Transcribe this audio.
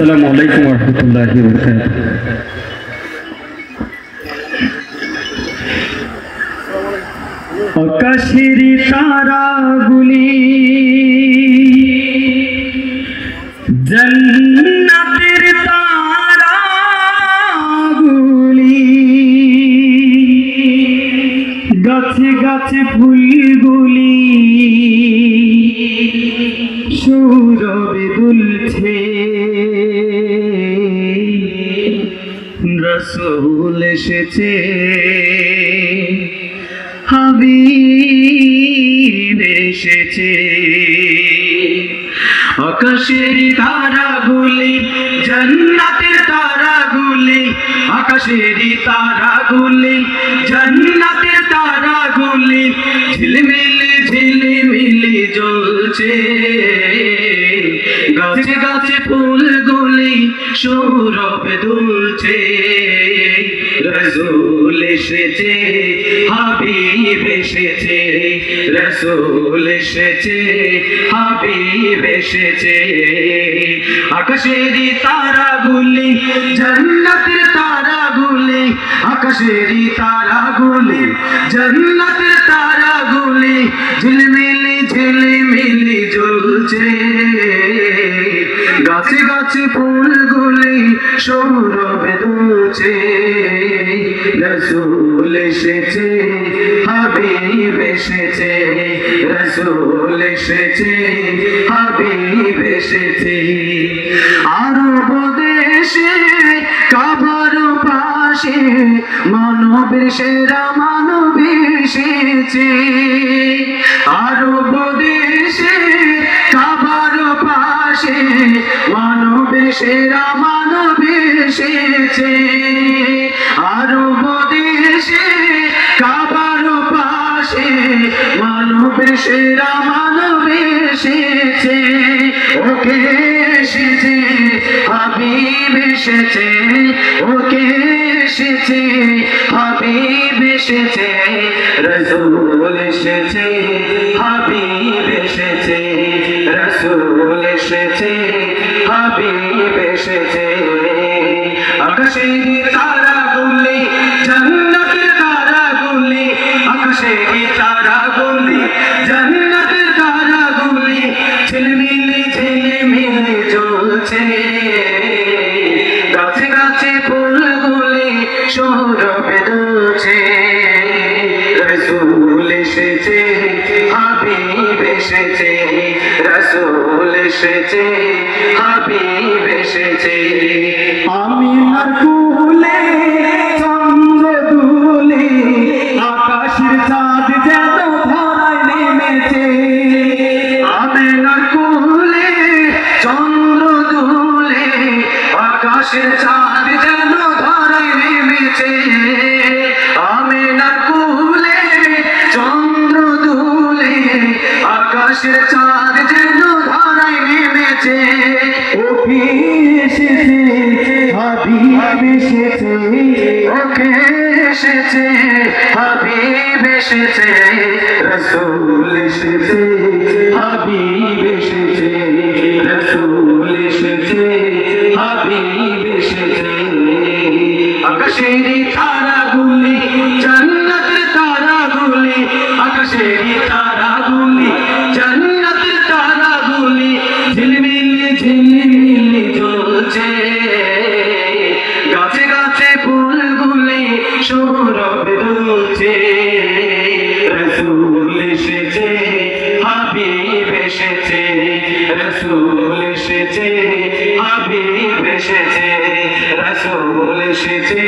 আসসালামু আলাইকুম ওয়া রাহমাতুল্লাহি ওয়া বারাকাতুহু। আকাশের তারাগুলি জান্নাতের তারাগুলি গাছে গাছে ফুলগুলি সৌরভে দুলছে, রাসূল এসেছে, হাবিব এসেছে। আকাশের তারাগুলি জান্নাতের তারাগুলি, আকাশের তারাগুলি জান্নাতের তারাগুলি ঝিলমিলি ঝিলমিলি জ্বলছে, গাছে গাছে ফুলগুলি সৌরভে দুলছে, রাসূল এসেছে, হাবিব এসেছে, রাসূল এসেছে, হাবিব এসেছে। আকাশের তারাগুলি জান্নাতের তারাগুলি, আকাশের তারাগুলি জান্নাতের তারাগুলি ঝিলমিলি ঝিলমিলি জ্বলছে, গাছে গাছে ফুলগুলি সৌরভে দুলছে, রাসূল এসেছে, হাবিব এসেছে, রাসূল এসেছে, হাবিব এসেছে। আরব দেশে কাবার পাশে মানবের সেরা মানব এসেছে, আরব দেশে কাবার পাশে মানবের সেরা মানব এসেছে, আরব দেশে কাবার পাশে মানবের সেরা মানব এসেছে। ওকে এসেছে, হাবিব এসেছে, ওকে এসেছে, হাবিব এসেছে, রাসূল এসেছে, হাবিব এসেছে, রাসূল এসেছে, হাবিব এসেছে। আকাশের তারাগুলি জান্নাতের তারাগুলি, আকাশের তারাগুলি জান্নাতের তারাগুলি ঝিলমিলি ঝিলমিলি জ্বলছে, গাছে গাছে ফুলগুলি সৌরভে দুলছে, রাসূল এসেছে, হাবিব এসেছে, রাসূল এসেছে, হাবিব এসেছে। আমিনার কোলে চন্দ্র দুলে, আকাশের চাঁদ যেন ধরায় নেমেছে, আমিনার কোলে চন্দ্র দুলে, আকাশের চাঁদ যেন ধরায় নেমেছে, আমিনার কোলে চন্দ্র দুলে, আকাশের চাঁদ যেন ধরায় নেমেছে। ওকে এসেছে, হাবিব এসেছে, ওকে এসেছে, হাবিব এসেছে, রাসূল এসেছে, হাবিব এসেছে, রাসূল এসেছে, হাবিব এসেছে। আকাশের তারাগুলি জান্নাতের তারাগুলি, আকাশের তারাগুলি জান্নাতের তারাগুলি ঝিলমিলি ঝিলমিলি জ্বলছে, গাছে গাছে ফুলগুলি সৌরভে দুলছে, রাসূল এসেছে, হাবিব এসেছে, রাসূল এসেছে, হাবিব এসেছে, রাসূল এসেছে,